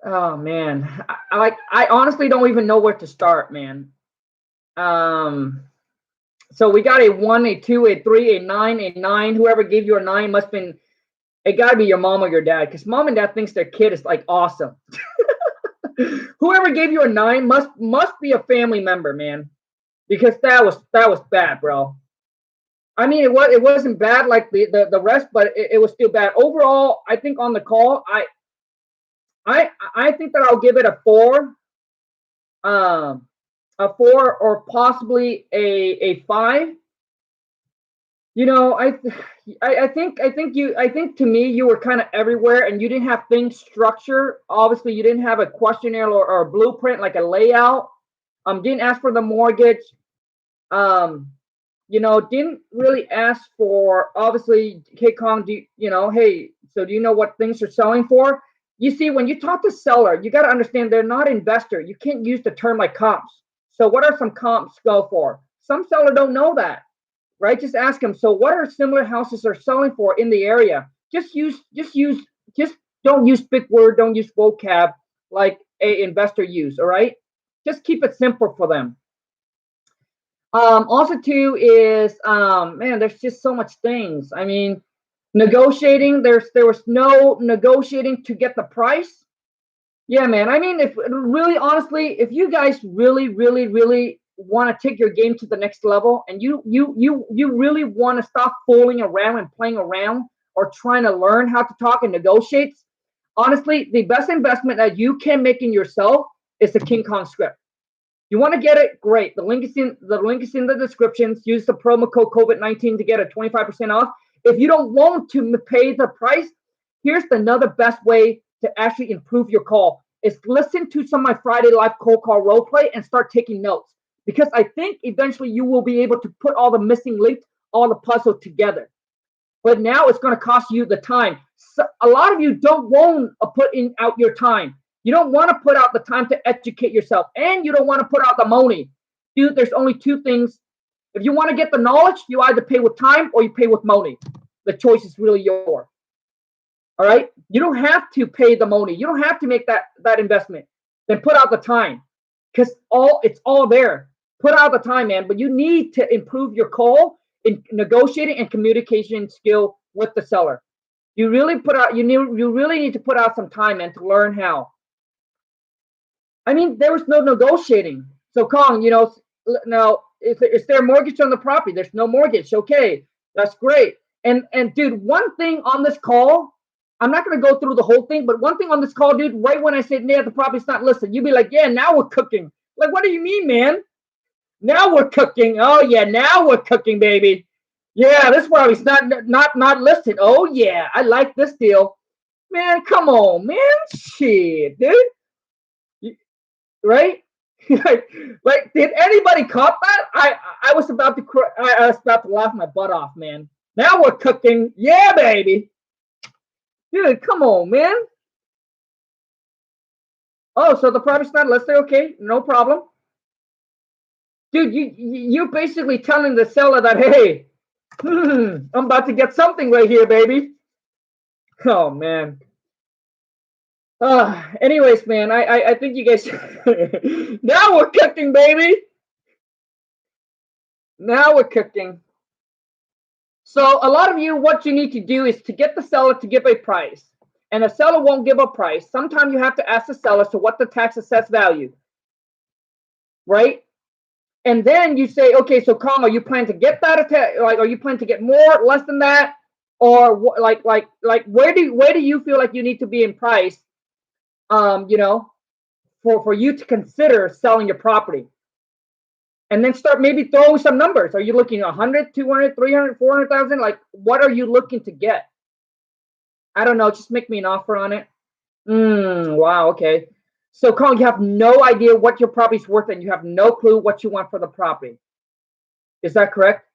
oh man, I honestly don't even know where to start, man. So we got a 1, a 2, a 3, a 9, a 9. Whoever gave you a 9 must have been. It got to be your mom or your dad, because mom and dad thinks their kid is like awesome. Whoever gave you a 9 must be a family member, man, because that was bad, bro. I mean, it wasn't bad like the rest, but it was still bad overall. I think on the call, I think that I'll give it a 4, a 4 or possibly a 5. You know, I think to me you were kind of everywhere, and you didn't have things structured. Obviously, you didn't have a questionnaire or a blueprint, like a layout. Didn't ask for the mortgage. You know, didn't really ask for, obviously, hey Kong, hey, so do you know what things are selling for? You see, when you talk to seller, you got to understand they're not investor. You can't use the term like comps. So what are some comps go for? Some seller don't know that. Right? Just ask them. So what are similar houses are selling for in the area? Just don't use big word, don't use vocab like a investor use. All right. Just keep it simple for them. Also too is, man, there's just so much things. I mean, negotiating, there was no negotiating to get the price. Yeah, man. I mean, if really honestly, if you guys really want to take your game to the next level, and you really want to stop fooling around and playing around or trying to learn how to talk and negotiate, honestly, the best investment that you can make in yourself is the King Khang script. You want to get it? Great. The link is in the descriptions. Use the promo code COVID-19 to get a 25% off. If you don't want to pay the price, here's another best way to actually improve your call is listen to some of my Friday live cold call role play and start taking notes. Because I think eventually you will be able to put all the missing links, all the puzzle together. But now it's going to cost you the time. So a lot of you don't want to put out your time. You don't want to put out the time to educate yourself, and you don't want to put out the money. Dude, there's only 2 things. If you want to get the knowledge, you either pay with time or you pay with money. The choice is really yours. All right? You don't have to pay the money. You don't have to make that investment. Then put out the time, because it's all there. Put out the time, man. But you need to improve your call in negotiating and communication skill with the seller. You really need to put out some time, man, to learn how. I mean, there was no negotiating. So Kong, now is there a mortgage on the property? There's no mortgage. Okay, that's great. And dude, one thing on this call I'm not going to go through the whole thing, but one thing on this call, dude, right when I said, yeah, the property's not listed, you'd be like, yeah, now we're cooking. Like, what do you mean, man? Now we're cooking. Oh, yeah, now we're cooking, baby. Yeah, this property's not listed. Oh, yeah, I like this deal. Man, come on, man. Shit, dude. Right? like, did anybody caught that? I was about to cry. I was about to laugh my butt off, man. Now we're cooking. Yeah, baby. Dude, come on, man. Oh, so the property's not listed. Okay, no problem. Dude, you're basically telling the seller that, hey, I'm about to get something right here, baby. Oh, man. Anyways, man, I think you guys, now we're cooking, baby. Now we're cooking. So a lot of you, what you need to do is to get the seller to give a price. And the seller won't give a price. Sometimes you have to ask the seller, so what the tax assessed value, right? And then you say, okay, so Khang, are you planning to get that? Like, are you planning to get more, less than that, or like where do you feel like you need to be in price, you know, for you to consider selling your property? And then start maybe throwing some numbers. Are you looking 100, 200, 300, 400,000? Like, what are you looking to get? I don't know. Just make me an offer on it. Wow. Okay. So, Khang, you have no idea what your property's worth, and you have no clue what you want for the property. Is that correct?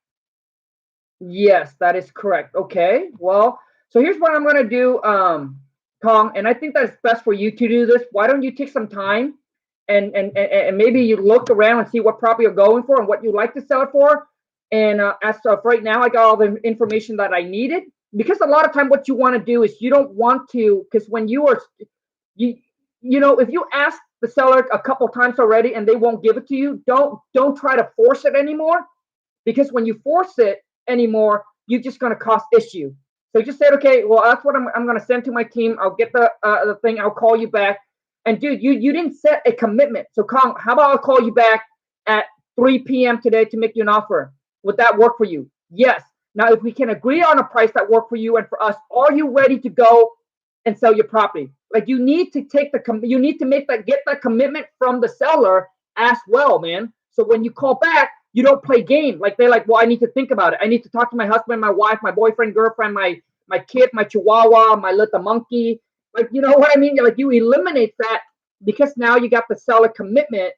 Yes, that is correct. Okay. Well, so here's what I'm going to do, Khang, and I think that it's best for you to do this. Why don't you take some time and maybe you look around and see what property you're going for and what you'd like to sell it for. And as of right now, I got all the information that I needed. Because a lot of time what you want to do is you don't want to, because when you are, you know, if you ask the seller a couple times already and they won't give it to you, don't try to force it anymore. Because when you force it anymore, you're just going to cause issue. So just said, okay, well, that's what I'm going to send to my team. I'll get the thing. I'll call you back. And dude, you didn't set a commitment. So Khang, how about I'll call you back at 3 p.m. today to make you an offer? Would that work for you? Yes. Now, if we can agree on a price that works for you and for us, are you ready to go and sell your property? Like, you need to take you need to get that commitment from the seller as well, man. So when you call back, you don't play game. Like, they're like, well, I need to think about it. I need to talk to my husband, my wife, my boyfriend, girlfriend, my kid, my chihuahua, my little monkey. Like, you know what I mean? Like, you eliminate that because now you got the seller commitment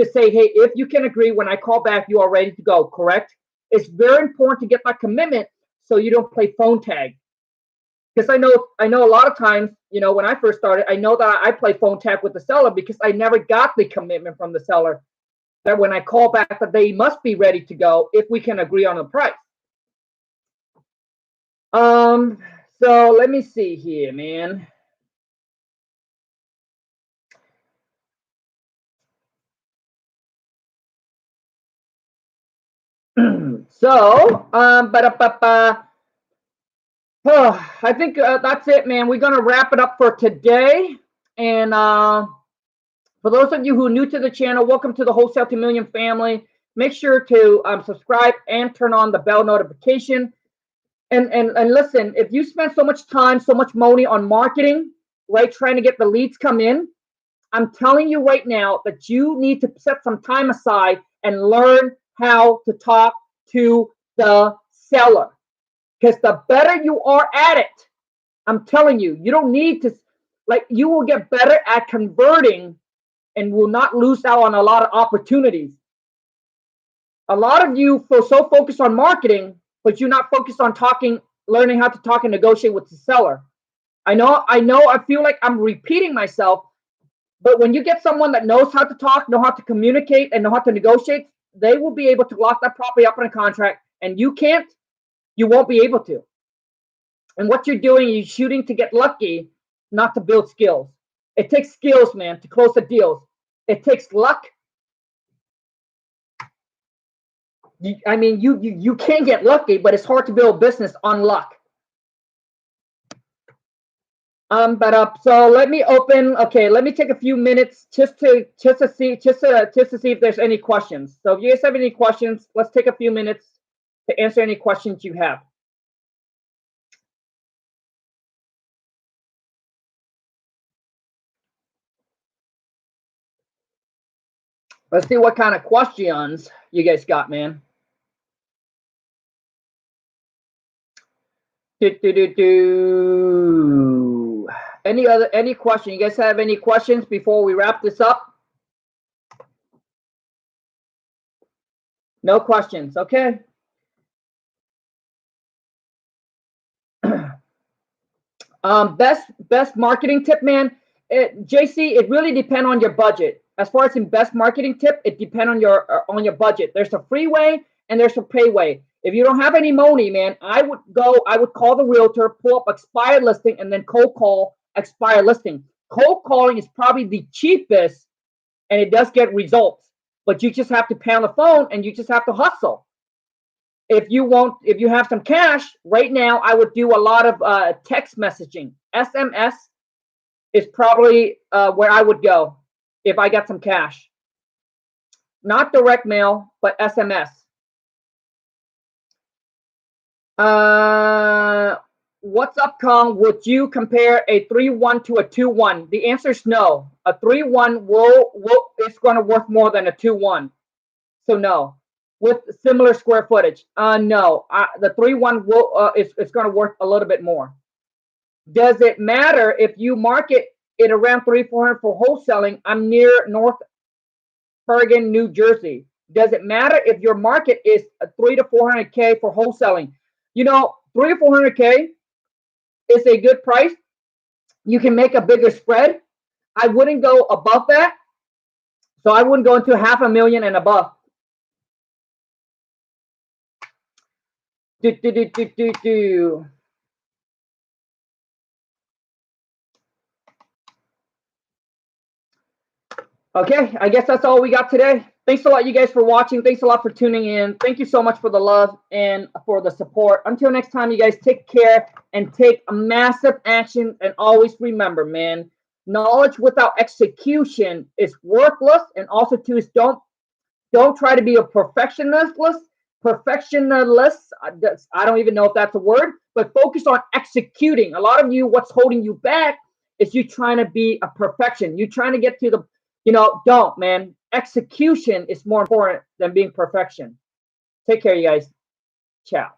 to say, hey, if you can agree, when I call back, you are ready to go, correct? It's very important to get that commitment so you don't play phone tag. Because I know a lot of times, you know, when I first started, I know that I play phone tag with the seller because I never got the commitment from the seller that when I call back that they must be ready to go if we can agree on a price. So let me see here, man. So, I think that's it, man. We're gonna wrap it up for today. And for those of you who are new to the channel, welcome to the Wholesale to Million family. Make sure to subscribe and turn on the bell notification. And listen, if you spend so much time, so much money on marketing, right, trying to get the leads come in, I'm telling you right now that you need to set some time aside and learn how to talk to the seller. Because the better you are at it, I'm telling you, you don't need to, like, you will get better at converting and will not lose out on a lot of opportunities. A lot of you feel so focused on marketing, but you're not focused on learning how to talk and negotiate with the seller. I know, I feel like I'm repeating myself, but when you get someone that knows how to talk, know how to communicate, and know how to negotiate, they will be able to lock that property up in a contract, and you can't, you won't be able to. And what you're doing is shooting to get lucky, not to build skills. It takes skills, man, to close the deals. It takes luck. I mean, you can get lucky, but it's hard to build business on luck. So let me open. Okay, let me take a few minutes just to see if there's any questions. So if you guys have any questions, let's take a few minutes to answer any questions you have. Let's see what kind of questions you guys got, man. Any question? You guys have any questions before we wrap this up? No questions. Okay. Best marketing tip, man. JC, it really depends on your budget. As far as in best marketing tip, it depends on your budget. There's a free way and there's a pay way. If you don't have any money, man, I would call the realtor, pull up expired listing, and then cold call expired listing. Cold calling is probably the cheapest, and it does get results. But you just have to pay on the phone, and you just have to hustle. If you have some cash right now, I would do a lot of text messaging. SMS is probably where I would go if I got some cash. Not direct mail, but SMS. What's up, Kong? Would you compare a 3-1 to a 2-1? The answer is no. A 3-1 it's going to worth more than a 2-1. So no. With similar square footage, no. The 3-1 it's going to worth a little bit more. Does it matter if you market it around 300-400 for wholesaling? I'm near North Bergen, New Jersey. Does it matter if your market is 300 to 400K for wholesaling? You know, 300 to 400K is a good price. You can make a bigger spread. I wouldn't go above that. So I wouldn't go into $500,000 and above. Okay, I guess that's all we got today. Thanks a lot, you guys, for watching. Thanks a lot for tuning in. Thank you so much for the love and for the support. Until next time, you guys take care and take a massive action. And always remember, man, knowledge without execution is worthless. And also, too, is don't try to be a perfectionist. I don't even know if that's a word, but focus on executing. A lot of you, what's holding you back is you trying to be a perfection. You trying to get to the, don't, man. Execution is more important than being perfection. Take care, you guys. Ciao.